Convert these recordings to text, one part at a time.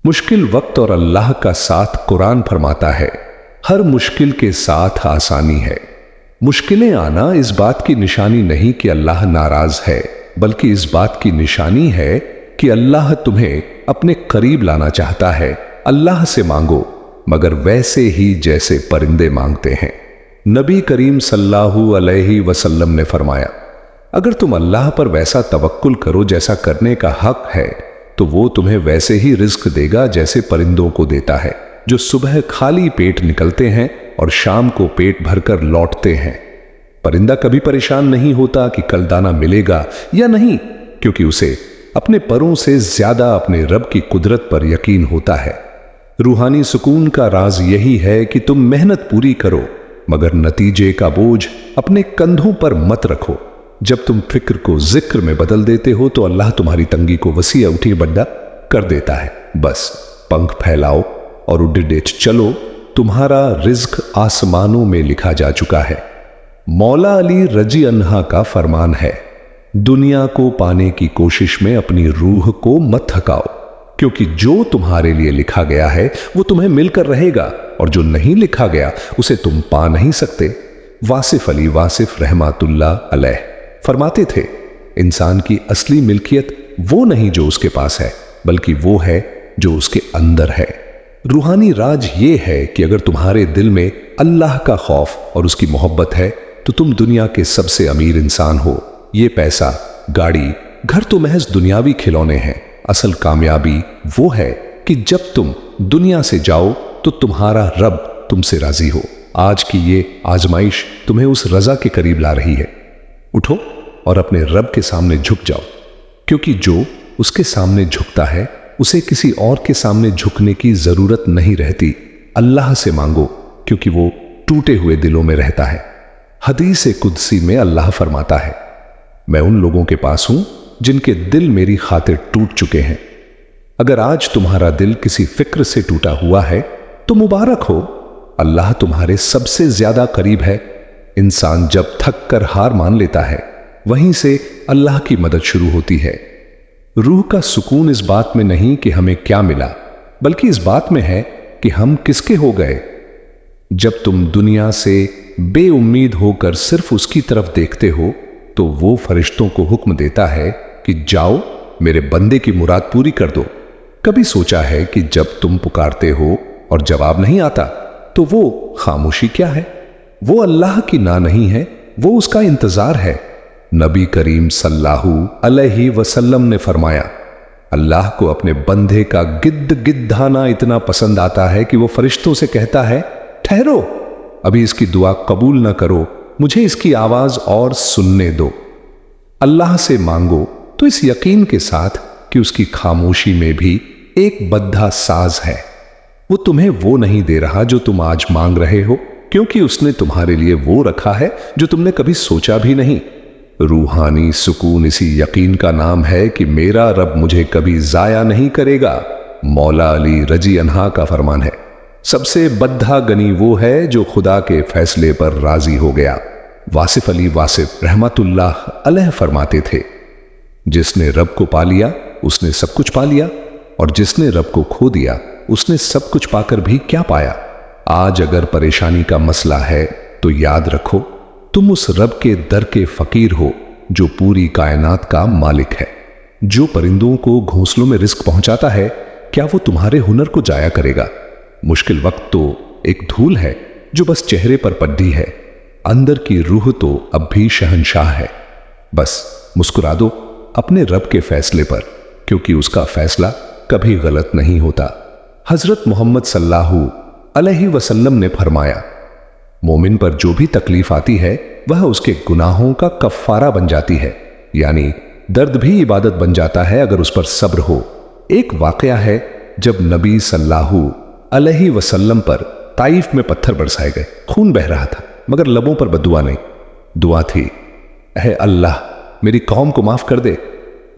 मुश्किल वक्त और अल्लाह का साथ कुरान फरमाता है, हर मुश्किल के साथ आसानी है। मुश्किलें आना इस बात की निशानी नहीं कि अल्लाह नाराज है, बल्कि इस बात की निशानी है कि अल्लाह तुम्हें अपने करीब लाना चाहता है। अल्लाह से मांगो मगर वैसे ही जैसे परिंदे मांगते हैं। नबी करीम सल्लल्लाहु अलैहि वसल्लम ने फरमाया, अगर तुम अल्लाह पर वैसा तवक्कुल करो जैसा करने का हक है, तो वो तुम्हें वैसे ही रिज्क देगा जैसे परिंदों को देता है, जो सुबह खाली पेट निकलते हैं और शाम को पेट भरकर लौटते हैं। परिंदा कभी परेशान नहीं होता कि कल दाना मिलेगा या नहीं, क्योंकि उसे अपने परों से ज्यादा अपने रब की कुदरत पर यकीन होता है। रूहानी सुकून का राज यही है कि तुम मेहनत पूरी करो मगर नतीजे का बोझ अपने कंधों पर मत रखो। जब तुम फिक्र को जिक्र में बदल देते हो तो अल्लाह तुम्हारी तंगी को वसीअ उठी बड्डा कर देता है। बस पंख फैलाओ और उड़े चलो, तुम्हारा रिज्क आसमानों में लिखा जा चुका है। मौला अली रजी अन्हा का फरमान है, दुनिया को पाने की कोशिश में अपनी रूह को मत थकाओ, क्योंकि जो तुम्हारे लिए लिखा गया है वो तुम्हें मिलकर रहेगा और जो नहीं लिखा गया उसे तुम पा नहीं सकते। वासिफ अली वासिफ रहमतुल्लाह अलैह फरमाते थे, इंसान की असली मिल्कियत वो नहीं जो उसके पास है, बल्कि वो है जो उसके अंदर है। रूहानी राज ये है कि अगर तुम्हारे दिल में अल्लाह का खौफ और उसकी मोहब्बत है तो तुम दुनिया के सबसे अमीर इंसान हो। ये पैसा, गाड़ी, घर तो महज दुनियावी खिलौने हैं। असल कामयाबी वो है कि जब तुम दुनिया से जाओ तो तुम्हारा रब तुमसे राजी हो। आज की ये आजमाइश तुम्हें उस रजा के करीब ला रही है। उठो और अपने रब के सामने झुक जाओ, क्योंकि जो उसके सामने झुकता है उसे किसी और के सामने झुकने की जरूरत नहीं रहती। अल्लाह से मांगो, क्योंकि वो टूटे हुए दिलों में रहता है। हदीस कुदसी में अल्लाह फरमाता है, मैं उन लोगों के पास हूं जिनके दिल मेरी खातिर टूट चुके हैं। अगर आज तुम्हारा दिल किसी फिक्र से टूटा हुआ है तो मुबारक हो, अल्लाह तुम्हारे सबसे ज्यादा करीब है। इंसान जब थक कर हार मान लेता है, वहीं से अल्लाह की मदद शुरू होती है। रूह का सुकून इस बात में नहीं कि हमें क्या मिला, बल्कि इस बात में है कि हम किसके हो गए। जब तुम दुनिया से बेउम्मीद होकर सिर्फ उसकी तरफ देखते हो तो वो फरिश्तों को हुक्म देता है कि जाओ मेरे बंदे की मुराद पूरी कर दो। कभी सोचा है कि जब तुम पुकारते हो और जवाब नहीं आता तो वो खामोशी क्या है? वो अल्लाह की ना नहीं है, वो उसका इंतजार है। नबी करीम सल्लल्लाहु अलैहि वसल्लम ने फरमाया, अल्लाह को अपने बंदे का गिद्ध गिद्धाना इतना पसंद आता है कि वो फरिश्तों से कहता है, ठहरो, अभी इसकी दुआ कबूल ना करो, मुझे इसकी आवाज और सुनने दो। अल्लाह से मांगो तो इस यकीन के साथ कि उसकी खामोशी में भी एक बद्धा साज है। वो तुम्हें वो नहीं दे रहा जो तुम आज मांग रहे हो, क्योंकि उसने तुम्हारे लिए वो रखा है जो तुमने कभी सोचा भी नहीं। रूहानी सुकून इसी यकीन का नाम है कि मेरा रब मुझे कभी जाया नहीं करेगा। मौला अली रजी अन्हा का फरमान है, सबसे बद्धा गनी वो है जो खुदा के फैसले पर राजी हो गया। वासिफ अली वासिफ रहमतुल्लाह अलैह फरमाते थे, जिसने रब को पा लिया उसने सब कुछ पा लिया, और जिसने रब को खो दिया उसने सब कुछ पाकर भी क्या पाया। आज अगर परेशानी का मसला है तो याद रखो, तुम उस रब के दर के फकीर हो जो पूरी कायनात का मालिक है। जो परिंदों को घोंसलों में रिस्क पहुंचाता है, क्या वो तुम्हारे हुनर को जाया करेगा? मुश्किल वक्त तो एक धूल है जो बस चेहरे पर पड्डी है, अंदर की रूह तो अब भी शहंशाह है। बस मुस्कुरा दो अपने रब के फैसले पर, क्योंकि उसका फैसला कभी गलत नहीं होता। हजरत मोहम्मद सल्लल्लाहु अलैहि वसल्लम ने फरमाया, मोमिन पर जो भी तकलीफ आती है वह उसके गुनाहों का कफ्फारा बन जाती है, यानी दर्द भी इबादत बन जाता है अगर उस पर सब्र हो। एक वाकया है, जब नबी सल्लल्लाहु अलैहि वसल्लम पर ताइफ में पत्थर बरसाए गए, खून बह रहा था, मगर लबों पर बद्दुआ नहीं, दुआ थी, ऐ अल्लाह मेरी कौम को माफ कर दे।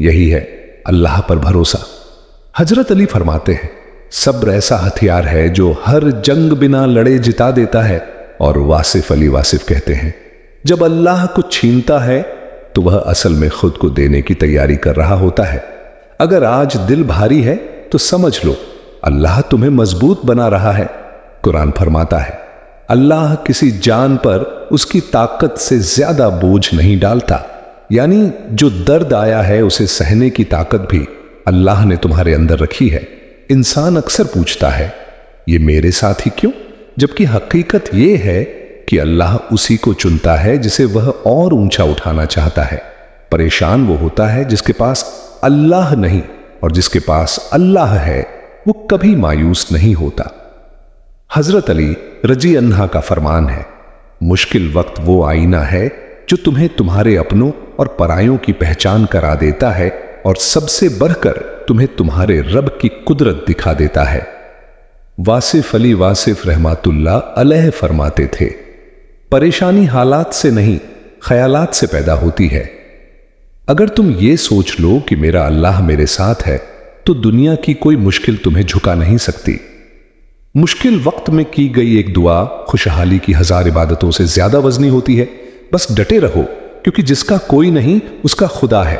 यही है अल्लाह पर भरोसा। हजरत अली फरमाते हैं, सब्र ऐसा हथियार है जो हर जंग बिना लड़े जिता देता है। और वासिफ अली वासिफ कहते हैं, जब अल्लाह कुछ छीनता है तो वह असल में खुद को देने की तैयारी कर रहा होता है। अगर आज दिल भारी है तो समझ लो अल्लाह तुम्हें मजबूत बना रहा है। कुरान फरमाता है, अल्लाह किसी जान पर उसकी ताकत से ज्यादा बोझ नहीं डालता, यानी जो दर्द आया है उसे सहने की ताकत भी अल्लाह ने तुम्हारे अंदर रखी है। इंसान अक्सर पूछता है, ये मेरे साथ ही क्यों? जबकि हकीकत ये है कि अल्लाह उसी को चुनता है जिसे वह और ऊंचा उठाना चाहता है। परेशान वो होता है जिसके पास अल्लाह नहीं, और जिसके पास अल्लाह है वो कभी मायूस नहीं होता। हजरत अली रजी अन्हा का फरमान है, मुश्किल वक्त वो आईना है जो तुम्हें तुम्हारे अपनों और परायों की पहचान करा देता है और सबसे बढ़कर तुम्हें तुम्हारे रब की कुदरत दिखा देता है। वासिफ अली वासिफ रहमातुल्लाह अलैह फरमाते थे, परेशानी हालात से नहीं ख्यालात से पैदा होती है। अगर तुम ये सोच लो कि मेरा अल्लाह मेरे साथ है तो दुनिया की कोई मुश्किल तुम्हें झुका नहीं सकती। मुश्किल वक्त में की गई एक दुआ खुशहाली की 1000 इबादतों से ज्यादा वजनी होती है। बस डटे रहो, क्योंकि जिसका कोई नहीं उसका खुदा है।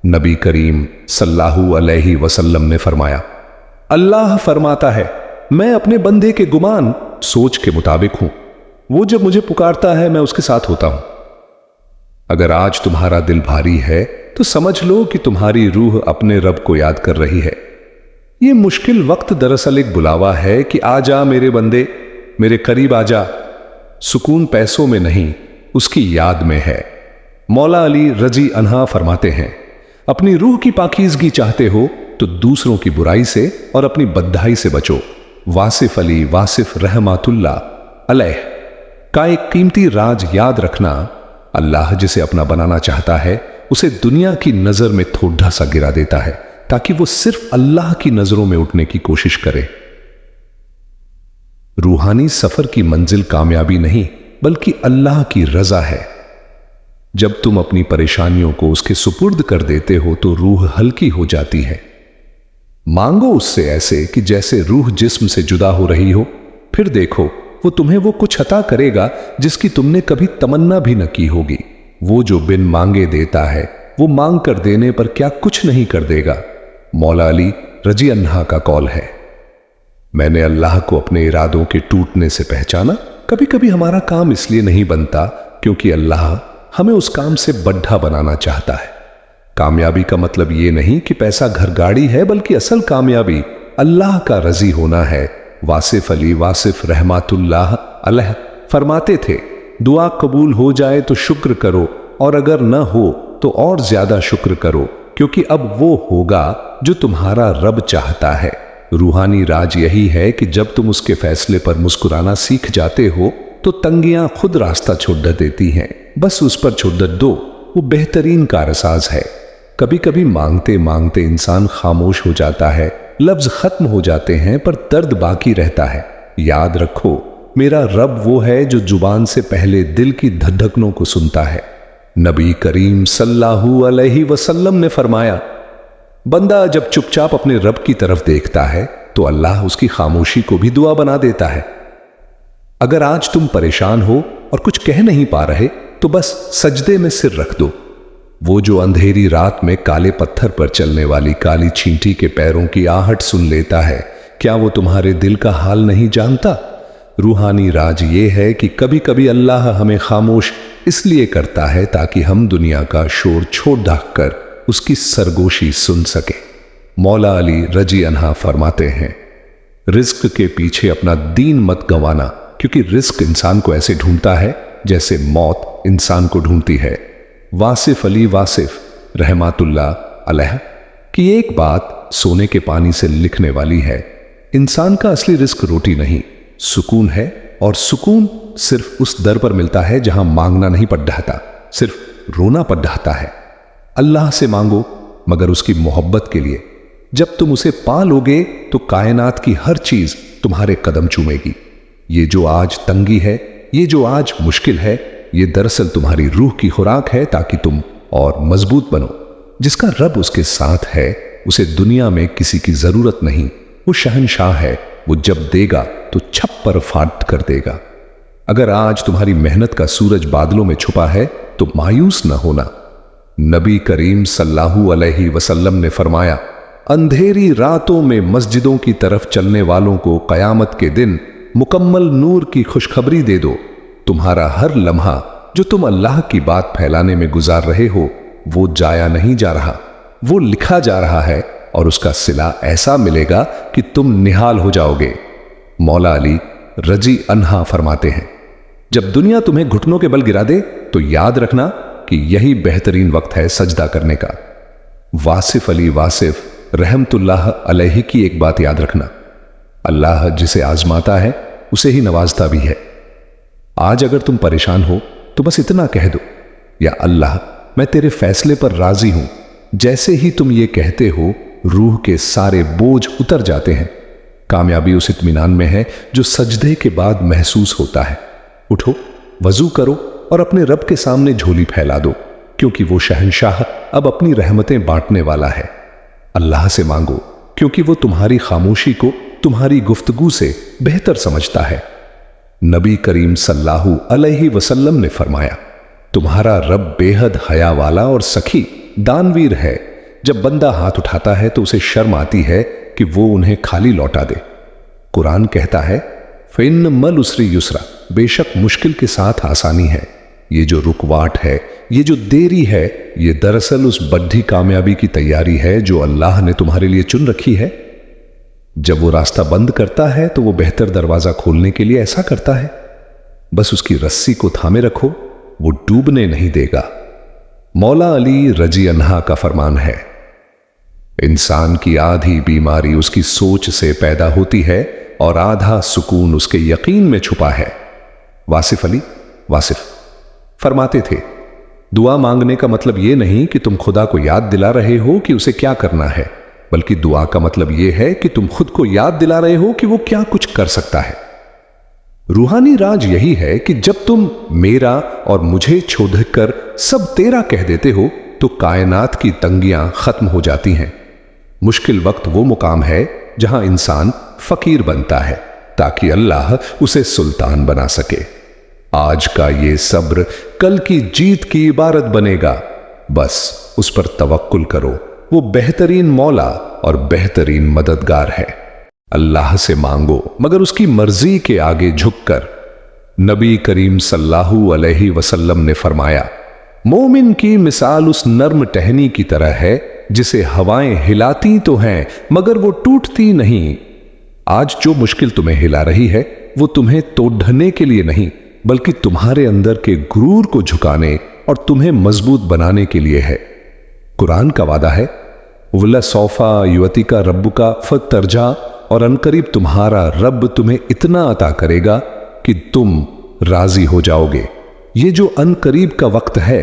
नबी करीम सल्लल्लाहु अलैहि वसल्लम ने फरमाया, अल्लाह फरमाता है, मैं अपने बंदे के गुमान सोच के मुताबिक हूं। वो जब मुझे पुकारता है मैं उसके साथ होता हूं। अगर आज तुम्हारा दिल भारी है तो समझ लो कि तुम्हारी रूह अपने रब को याद कर रही है। ये मुश्किल वक्त दरअसल एक बुलावा है कि आ जा मेरे बंदे, मेरे करीब आ जा। सुकून पैसों में नहीं, उसकी याद में है। मौला अली रजी अन्हा फरमाते हैं, अपनी रूह की पाकीज़गी चाहते हो तो दूसरों की बुराई से और अपनी बद्दाई से बचो। वासिफ अली वासिफ रहमातुल्लाह अलैह का एक कीमती राज याद रखना, अल्लाह जिसे अपना बनाना चाहता है उसे दुनिया की नजर में थोड़ा सा गिरा देता है ताकि वो सिर्फ अल्लाह की नजरों में उठने की कोशिश करे। रूहानी सफर की मंजिल कामयाबी नहीं बल्कि अल्लाह की रजा है। जब तुम अपनी परेशानियों को उसके सुपुर्द कर देते हो तो रूह हल्की हो जाती है। मांगो उससे ऐसे कि जैसे रूह जिस्म से जुदा हो रही हो, फिर देखो वो तुम्हें वो कुछ अता करेगा जिसकी तुमने कभी तमन्ना भी न की होगी। वो जो बिन मांगे देता है वो मांग कर देने पर क्या कुछ नहीं कर देगा। मौला अली रजी अन्हा का कौल है, मैंने अल्लाह को अपने इरादों के टूटने से पहचाना। कभी कभी हमारा काम इसलिए नहीं बनता क्योंकि अल्लाह हमें उस काम से बढ़ा बनाना चाहता है। कामयाबी का मतलब यह नहीं कि पैसा घर गाड़ी है, बल्कि असल कामयाबी अल्लाह का रजी होना है। वासिफ अली वासिफ रहमातुल्लाह अलैह फरमाते थे, दुआ कबूल हो जाए तो शुक्र करो, और अगर न हो तो और ज्यादा शुक्र करो, क्योंकि अब वो होगा जो तुम्हारा रब चाहता है। रूहानी राज यही है कि जब तुम उसके फैसले पर मुस्कुराना सीख जाते हो तो तंगियां खुद रास्ता छोड़ देती हैं। बस उस पर छोड़ दो, वो बेहतरीन कारसाज है। कभी कभी मांगते मांगते इंसान खामोश हो जाता है, लफ्ज खत्म हो जाते हैं पर दर्द बाकी रहता है। याद रखो, मेरा रब वो है जो जुबान से पहले दिल की धड़कनों को सुनता है। नबी करीम सल्लल्लाहु अलैहि वसल्लम ने फरमाया, बंदा जब चुपचाप अपने रब की तरफ देखता है तो अल्लाह उसकी खामोशी को भी दुआ बना देता है। अगर आज तुम परेशान हो और कुछ कह नहीं पा रहे तो बस सजदे में सिर रख दो। वो जो अंधेरी रात में काले पत्थर पर चलने वाली काली चींटी के पैरों की आहट सुन लेता है, क्या वो तुम्हारे दिल का हाल नहीं जानता? रूहानी राज ये है कि कभी कभी अल्लाह हमें खामोश इसलिए करता है ताकि हम दुनिया का शोर छोड़ ढाक कर उसकी सरगोशी सुन सके। मौला अली रजी अन्हा फरमाते हैं, रिस्क के पीछे अपना दीन मत गंवाना, क्योंकि रिस्क इंसान को ऐसे ढूंढता है जैसे मौत इंसान को ढूंढती है। वासिफ अली वासिफ रहमातुल्लाह अलैह की एक बात सोने के पानी से लिखने वाली है, इंसान का असली रिस्क रोटी नहीं सुकून है, और सुकून सिर्फ उस दर पर मिलता है जहां मांगना नहीं पढ़ता, सिर्फ रोना पढ़ता है। अल्लाह से मांगो मगर उसकी मोहब्बत के लिए। जब तुम उसे पा लोगे तो कायनात की हर चीज तुम्हारे कदम चूमेगी। ये जो आज तंगी है, ये जो आज मुश्किल है, ये दरअसल तुम्हारी रूह की खुराक है ताकि तुम और मजबूत बनो। जिसका रब उसके साथ है उसे दुनिया में किसी की जरूरत नहीं। वो शहंशाह है, वो जब देगा तो छप्पर फाट कर देगा। अगर आज तुम्हारी मेहनत का सूरज बादलों में छुपा है तो मायूस न होना। नबी करीम सल्लल्लाहु अलैहि वसल्लम ने फरमाया, अंधेरी रातों में मस्जिदों की तरफ चलने वालों को कयामत के दिन मुकम्मल नूर की खुशखबरी दे दो। तुम्हारा हर लम्हा जो तुम अल्लाह की बात फैलाने में गुजार रहे हो वो जाया नहीं जा रहा, वो लिखा जा रहा है और उसका सिला ऐसा मिलेगा कि तुम निहाल हो जाओगे। मौला अली रजी अन्हा फरमाते हैं, जब दुनिया तुम्हें घुटनों के बल गिरा दे तो याद रखना कि यही बेहतरीन वक्त है सजदा करने का। वासिफ अली वासिफ रहमतुल्लाह अलैहि की एक बात याद रखना, अल्लाह जिसे आजमाता है उसे ही नवाजता भी है। आज अगर तुम परेशान हो तो बस इतना कह दो, या अल्लाह मैं तेरे फैसले पर राजी हूं। जैसे ही तुम ये कहते हो रूह के सारे बोझ उतर जाते हैं। कामयाबी उस इत्मीनान में है जो सजदे के बाद महसूस होता है। उठो, वजू करो और अपने रब के सामने झोली फैला दो, क्योंकि वो शहंशाह अब अपनी रहमतें बांटने वाला है। अल्लाह से मांगो, क्योंकि वो तुम्हारी खामोशी को तुम्हारी गुफ्तगू से बेहतर समझता है। नबी करीम सल्लल्लाहु अलैहि वसल्लम ने फरमाया, तुम्हारा रब बेहद हया वाला और सखी दानवीर है। जब बंदा हाथ उठाता है तो उसे शर्म आती है कि वो उन्हें खाली लौटा दे। कुरान कहता है, फिन मल उसरी युसरा, बेशक मुश्किल के साथ आसानी है। ये जो रुकवाट है, ये जो देरी है, ये दरअसल उस बड्ढी कामयाबी की तैयारी है जो अल्लाह ने तुम्हारे लिए चुन रखी है। जब वो रास्ता बंद करता है तो वो बेहतर दरवाजा खोलने के लिए ऐसा करता है। बस उसकी रस्सी को थामे रखो, वो डूबने नहीं देगा। मौला अली रजी अन्हा का फरमान है, इंसान की आधी बीमारी उसकी सोच से पैदा होती है और आधा सुकून उसके यकीन में छुपा है। वासिफ अली वासिफ फरमाते थे, दुआ मांगने का मतलब यह नहीं कि तुम खुदा को याद दिला रहे हो कि उसे क्या करना है, बल्कि दुआ का मतलब यह है कि तुम खुद को याद दिला रहे हो कि वो क्या कुछ कर सकता है। रूहानी राज यही है कि जब तुम मेरा और मुझे छोड़कर सब तेरा कह देते हो तो कायनात की तंगियां खत्म हो जाती हैं। मुश्किल वक्त वो मुकाम है जहां इंसान फकीर बनता है ताकि अल्लाह उसे सुल्तान बना सके। आज का ये सब्र कल की जीत की इबारत बनेगा। बस उस पर तवक्कुल करो, वो बेहतरीन मौला और बेहतरीन मददगार है। अल्लाह से मांगो मगर उसकी मर्जी के आगे झुककर। नबी करीम सल्लल्लाहु अलैहि वसल्लम ने फरमाया, मोमिन की मिसाल उस नर्म टहनी की तरह है जिसे हवाएं हिलाती तो हैं मगर वो टूटती नहीं। आज जो मुश्किल तुम्हें हिला रही है वो तुम्हें तोड़ने के लिए नहीं बल्कि तुम्हारे अंदर के गुरूर को झुकाने और तुम्हें मजबूत बनाने के लिए है। कुरान का वादा है, वला सौफा युवतिका रब्बुका फतरजा, और अनकरीब तुम्हारा रब तुम्हें इतना अता करेगा कि तुम राजी हो जाओगे। ये जो अनकरीब का वक्त है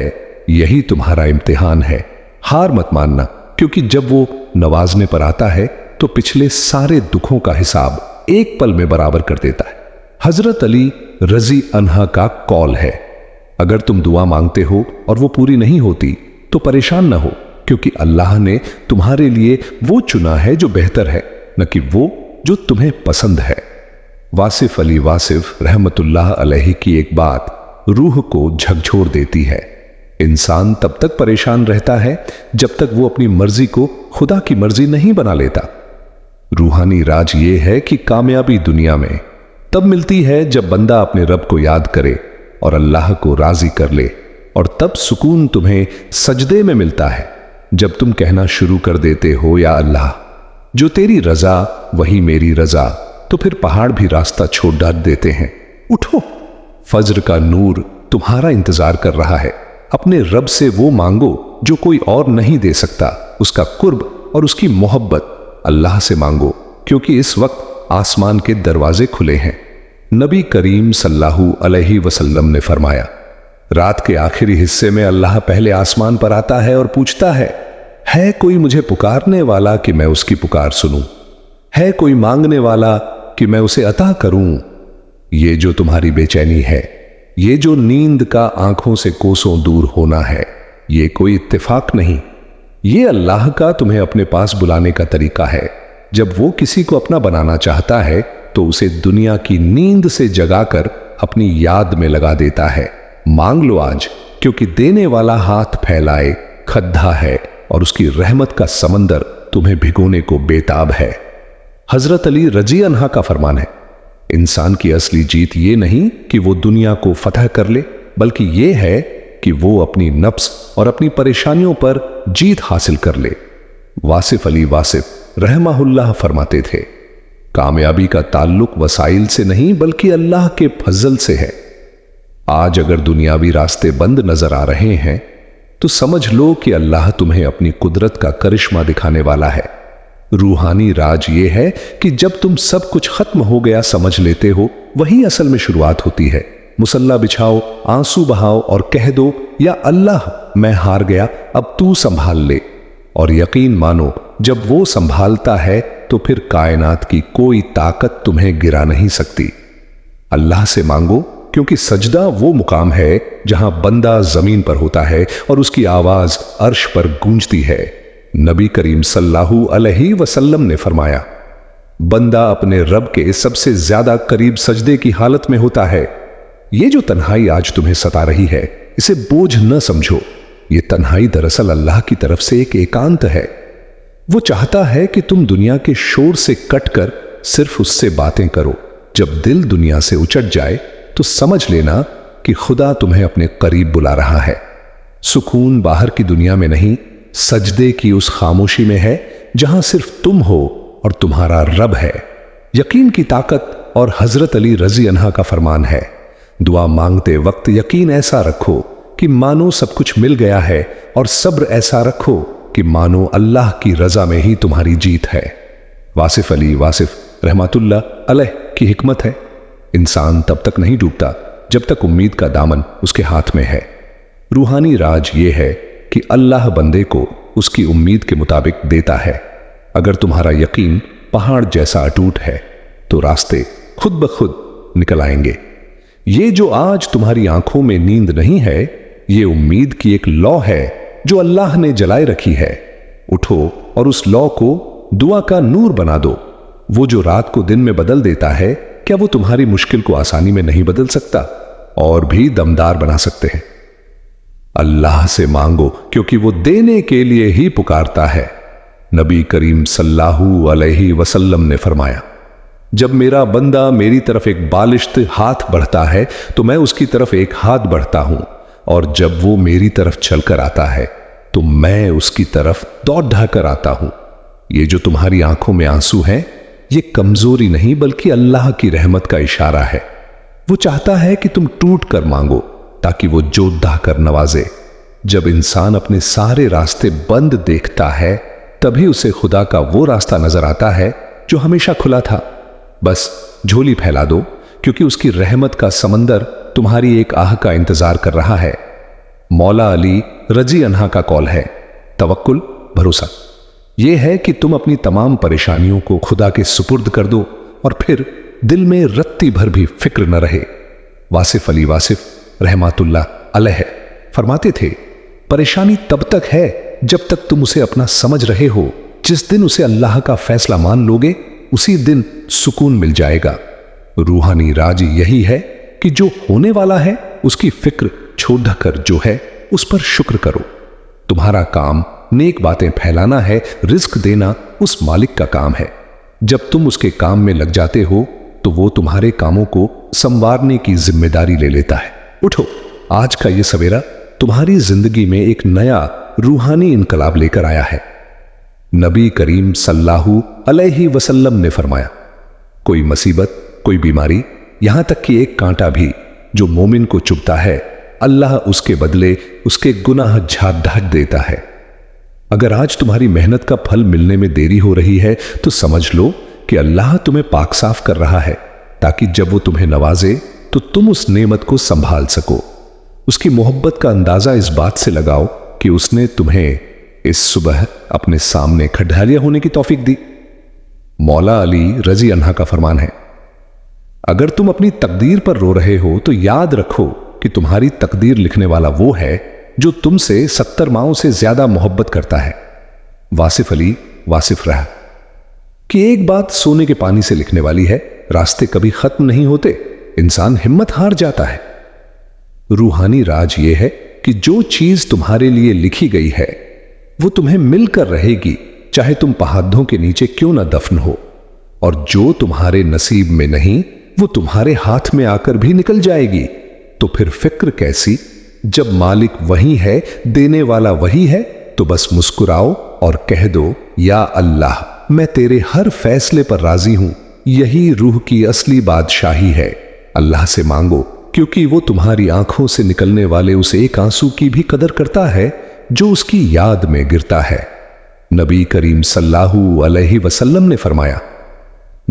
यही तुम्हारा इम्तिहान है। हार मत मानना, क्योंकि जब वो नवाजने पर आता है तो पिछले सारे दुखों का हिसाब एक पल में बराबर कर देता है। हजरत अली रजी अन्हा का कौल है, अगर तुम दुआ मांगते हो और वो पूरी नहीं होती तो परेशान ना हो, क्योंकि अल्लाह ने तुम्हारे लिए वो चुना है जो बेहतर है, न कि वो जो तुम्हें पसंद है। वासिफ अली वासिफ रहमतुल्लाह अलैहि की एक बात रूह को झकझोर देती है। इंसान तब तक परेशान रहता है जब तक वो अपनी मर्जी को खुदा की मर्जी नहीं बना लेता। रूहानी राज ये है कि कामयाबी दुनिया में तब मिलती है जब बंदा अपने रब को याद करे और अल्लाह को राजी कर ले, और तब सुकून तुम्हें सजदे में मिलता है जब तुम कहना शुरू कर देते हो, या अल्लाह जो तेरी रजा वही मेरी रजा। तो फिर पहाड़ भी रास्ता छोड़ डाल देते हैं। उठो, फज्र का नूर तुम्हारा इंतजार कर रहा है। अपने रब से वो मांगो जो कोई और नहीं दे सकता, उसका कुर्ब और उसकी मोहब्बत अल्लाह से मांगो, क्योंकि इस वक्त आसमान के दरवाजे खुले हैं। नबी करीम सल्लल्लाहु अलैहि वसल्लम ने फरमाया, रात के आखिरी हिस्से में अल्लाह पहले आसमान पर आता है और पूछता है कोई मुझे पुकारने वाला कि मैं उसकी पुकार सुनूं? है कोई मांगने वाला कि मैं उसे अता करूं? ये जो तुम्हारी बेचैनी है, ये जो नींद का आंखों से कोसों दूर होना है, ये कोई इत्तेफाक नहीं, ये अल्लाह का तुम्हें अपने पास बुलाने का तरीका है। जब वो किसी को अपना बनाना चाहता है तो उसे दुनिया की नींद से जगाकर अपनी याद में लगा देता है। मांग लो आज, क्योंकि देने वाला हाथ फैलाए खद्दा है और उसकी रहमत का समंदर तुम्हें भिगोने को बेताब है। हजरत अली रजी अन्हा का फरमान है, इंसान की असली जीत ये नहीं कि वो दुनिया को फतह कर ले, बल्कि ये है कि वो अपनी नफ्स और अपनी परेशानियों पर जीत हासिल कर ले। वासिफ अली वासिफ रहमहुल्लाह फरमाते थे, कामयाबी का ताल्लुक वसाइल से नहीं बल्कि अल्लाह के फजल से है। आज अगर दुनियावी रास्ते बंद नजर आ रहे हैं तो समझ लो कि अल्लाह तुम्हें अपनी कुदरत का करिश्मा दिखाने वाला है। रूहानी राज ये है कि जब तुम सब कुछ खत्म हो गया समझ लेते हो, वही असल में शुरुआत होती है। मुसल्ला बिछाओ, आंसू बहाओ और कह दो, या अल्लाह मैं हार गया, अब तू संभाल ले। और यकीन मानो जब वो संभालता है तो फिर कायनात की कोई ताकत तुम्हें गिरा नहीं सकती। अल्लाह से मांगो, क्योंकि सजदा वो मुकाम है जहां बंदा जमीन पर होता है और उसकी आवाज अर्श पर गूंजती है। नबी करीम सल्लल्लाहु अलैहि वसल्लम ने फरमाया, बंदा अपने रब के सबसे ज्यादा करीब सजदे की हालत में होता है। ये जो तन्हाई आज तुम्हें सता रही है, इसे बोझ न समझो। ये तन्हाई दरअसल अल्लाह की तरफ से एक एकांत है। वो चाहता है कि तुम दुनिया के शोर से कटकर सिर्फ उससे बातें करो। जब दिल दुनिया से उचट जाए तो समझ लेना कि खुदा तुम्हें अपने करीब बुला रहा है। सुकून बाहर की दुनिया में नहीं, सजदे की उस खामोशी में है जहां सिर्फ तुम हो और तुम्हारा रब है। यकीन की ताकत और हजरत अली रजी अन्हा का फरमान है, दुआ मांगते वक्त यकीन ऐसा रखो कि मानो सब कुछ मिल गया है, और सब्र ऐसा रखो कि मानो अल्लाह की रजा में ही तुम्हारी जीत है। वासिफ अली वासिफ रहमतुल्लाह अलैह की हिकमत है, इंसान तब तक नहीं डूबता जब तक उम्मीद का दामन उसके हाथ में है। रूहानी राज ये है कि अल्लाह बंदे को उसकी उम्मीद के मुताबिक देता है। अगर तुम्हारा यकीन पहाड़ जैसा अटूट है तो रास्ते खुद ब खुद निकल आएंगे। ये जो आज तुम्हारी आंखों में नींद नहीं है, ये उम्मीद की एक लौ है जो अल्लाह ने जलाए रखी है। उठो और उस लौ को दुआ का नूर बना दो। वो जो रात को दिन में बदल देता है, क्या वो तुम्हारी मुश्किल को आसानी में नहीं बदल सकता और भी दमदार बना सकते हैं? अल्लाह से मांगो, क्योंकि वो देने के लिए ही पुकारता है। नबी करीम सल्लल्लाहु अलैहि वसल्लम ने फरमाया, जब मेरा बंदा मेरी तरफ एक बालिश्त हाथ बढ़ता है तो मैं उसकी तरफ एक हाथ बढ़ता हूं, और जब वो मेरी तरफ चलकर आता है तो मैं उसकी तरफ दौड़ ढाकर आता हूं। ये जो तुम्हारी आंखों में आंसू हैं, ये कमजोरी नहीं बल्कि अल्लाह की रहमत का इशारा है। वो चाहता है कि तुम टूट कर मांगो ताकि वो जोधा कर नवाजे। जब इंसान अपने सारे रास्ते बंद देखता है, तभी उसे खुदा का वो रास्ता नजर आता है जो हमेशा खुला था। बस झोली फैला दो, क्योंकि उसकी रहमत का समंदर तुम्हारी एक आह का इंतजार कर रहा है। मौला अली रजी अन्हा का कौल है, तवक्कुल भरोसा यह है कि तुम अपनी तमाम परेशानियों को खुदा के सुपुर्द कर दो और फिर दिल में रत्ती भर भी फिक्र न रहे। वासिफ अली वासिफ रहमतुल्लाह अलैह फरमाते थे, परेशानी तब तक है जब तक तुम उसे अपना समझ रहे हो। जिस दिन उसे अल्लाह का फैसला मान लोगे, उसी दिन सुकून मिल जाएगा। रूहानी राज यही है कि जो होने वाला है उसकी फिक्र छोड़ कर जो है उस पर शुक्र करो। तुम्हारा काम नेक बातें फैलाना है, रिस्क देना उस मालिक का काम है। जब तुम उसके काम में लग जाते हो तो वो तुम्हारे कामों को संवारने की जिम्मेदारी ले लेता है। उठो, आज का ये सवेरा तुम्हारी जिंदगी में एक नया रूहानी इनकलाब लेकर आया है। नबी करीम सल्लल्लाहु अलैहि वसल्लम ने फरमाया, कोई मुसीबत, कोई बीमारी, यहां तक कि एक कांटा भी जो मोमिन को चुभता है, अल्लाह उसके बदले उसके गुनाह झाड़ ढाक देता है। अगर आज तुम्हारी मेहनत का फल मिलने में देरी हो रही है तो समझ लो कि अल्लाह तुम्हें पाक साफ कर रहा है, ताकि जब वो तुम्हें नवाजे तो तुम उस नेमत को संभाल सको। उसकी मोहब्बत का अंदाजा इस बात से लगाओ कि उसने तुम्हें इस सुबह अपने सामने खड़ालिया होने की तौफीक दी। मौला अली रजी अन्हा का फरमान है, अगर तुम अपनी तकदीर पर रो रहे हो तो याद रखो कि तुम्हारी तकदीर लिखने वाला वो है जो तुमसे 70 माओं से ज्यादा मोहब्बत करता है। वासिफ अली वासिफ रहा कि एक बात सोने के पानी से लिखने वाली है, रास्ते कभी खत्म नहीं होते, इंसान हिम्मत हार जाता है। रूहानी राज यह है कि जो चीज तुम्हारे लिए लिखी गई है वो तुम्हें मिलकर रहेगी, चाहे तुम पहाड़ों के नीचे क्यों ना दफन हो, और जो तुम्हारे नसीब में नहीं वो तुम्हारे हाथ में आकर भी निकल जाएगी। तो फिर फिक्र कैसी, जब मालिक वही है, देने वाला वही है। तो बस मुस्कुराओ और कह दो, या अल्लाह, मैं तेरे हर फैसले पर राजी हूं। यही रूह की असली बादशाही है। अल्लाह से मांगो, क्योंकि वो तुम्हारी आंखों से निकलने वाले उस एक आंसू की भी कदर करता है जो उसकी याद में गिरता है। नबी करीम सल्लल्लाहु अलैहि वसल्लम ने फरमाया,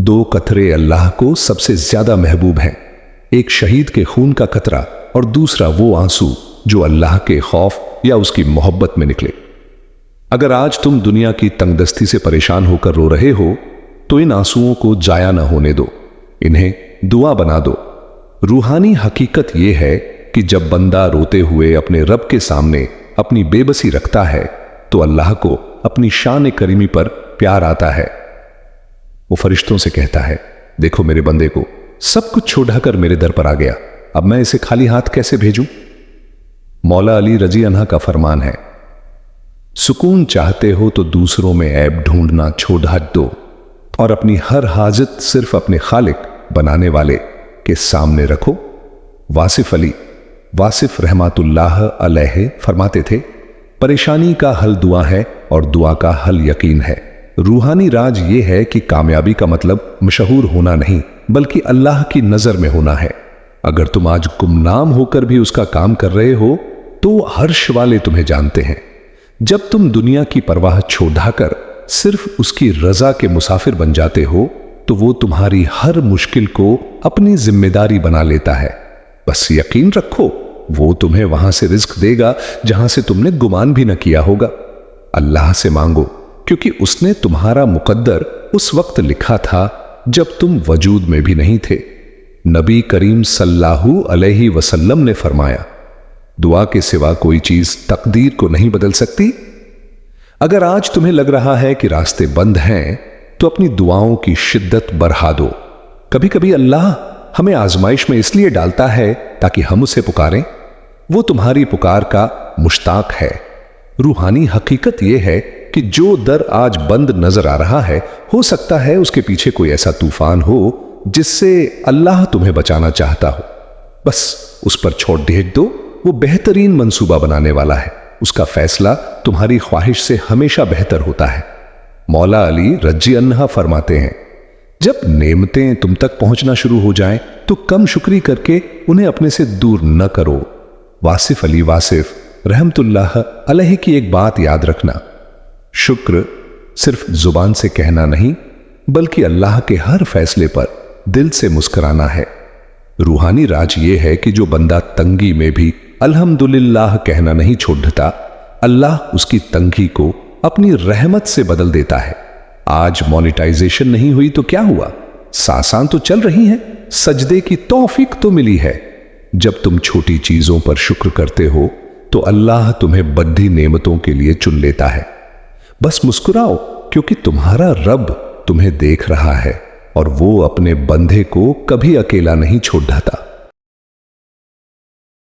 2 कतरे अल्लाह को सबसे ज्यादा महबूब हैं, एक शहीद के खून का कतरा और दूसरा वो आंसू जो अल्लाह के खौफ या उसकी मोहब्बत में निकले। अगर आज तुम दुनिया की तंगदस्ती से परेशान होकर रो रहे हो तो इन आंसुओं को जाया ना होने दो, इन्हें दुआ बना दो। रूहानी हकीकत यह है कि जब बंदा रोते हुए अपने रब के सामने अपनी बेबसी रखता है तो अल्लाह को अपनी शान करीमी पर प्यार आता है। वो फरिश्तों से कहता है, देखो मेरे बंदे को सब कुछ छोड़कर मेरे दर पर आ गया, अब मैं इसे खाली हाथ कैसे भेजूं। मौला अली रजी अन्हा का फरमान है, सुकून चाहते हो तो दूसरों में ऐब ढूंढना छोड़ दो और अपनी हर हाजत सिर्फ अपने खालिक बनाने वाले के सामने रखो। वासिफ रहमतुल्लाह अलैह फरमाते थे, परेशानी का हल दुआ है और दुआ का हल यकीन है। रूहानी राज ये है कि कामयाबी का मतलब मशहूर होना नहीं बल्कि अल्लाह की नजर में होना है। अगर तुम आज गुमनाम होकर भी उसका काम कर रहे हो तो हर्ष वाले तुम्हें जानते हैं। जब तुम दुनिया की परवाह छोड़कर सिर्फ उसकी रजा के मुसाफिर बन जाते हो तो वो तुम्हारी हर मुश्किल को अपनी जिम्मेदारी बना लेता है। बस यकीन रखो, वो तुम्हें वहां से रिज्क देगा जहां से तुमने गुमान भी न किया होगा। अल्लाह से मांगो, क्योंकि उसने तुम्हारा मुकद्दर उस वक्त लिखा था जब तुम वजूद में भी नहीं थे। नबी करीम सल्लल्लाहु अलैहि वसल्लम ने फरमाया, दुआ के सिवा कोई चीज तकदीर को नहीं बदल सकती। अगर आज तुम्हें लग रहा है कि रास्ते बंद हैं तो अपनी दुआओं की शिद्दत बढ़ा दो। कभी कभी अल्लाह हमें आजमाइश में इसलिए डालता है ताकि हम उसे पुकारें। वो तुम्हारी पुकार का मुश्ताक है। रूहानी हकीकत यह है कि जो दर आज बंद नजर आ रहा है, हो सकता है उसके पीछे कोई ऐसा तूफान हो जिससे अल्लाह तुम्हें बचाना चाहता हो। बस उस पर छोड़ भेज दो, वो बेहतरीन मंसूबा बनाने वाला है। उसका फैसला तुम्हारी ख्वाहिश से हमेशा बेहतर होता है। मौला अली रजी अन्हा फरमाते हैं, जब नेमतें तुम तक पहुंचना शुरू हो जाएं तो कम शुक्री करके उन्हें अपने से दूर न करो। वासिफ अली वासिफ रहमतुल्लाह अलैहि की एक बात याद रखना, शुक्र सिर्फ जुबान से कहना नहीं बल्कि अल्लाह के हर फैसले पर दिल से मुस्कुराना है। रूहानी राज यह है कि जो बंदा तंगी में भी अल्हम्दुलिल्लाह कहना नहीं छोड़ता, अल्लाह उसकी तंगी को अपनी रहमत से बदल देता है। आज मोनेटाइजेशन नहीं हुई तो क्या हुआ, सांसें तो चल रही हैं, सजदे की तौफीक तो मिली है। जब तुम छोटी चीजों पर शुक्र करते हो तो अल्लाह तुम्हें बड़ी नेमतों के लिए चुन लेता है। बस मुस्कुराओ, क्योंकि तुम्हारा रब तुम्हें देख रहा है और वो अपने बंदे को कभी अकेला नहीं छोड़ देता।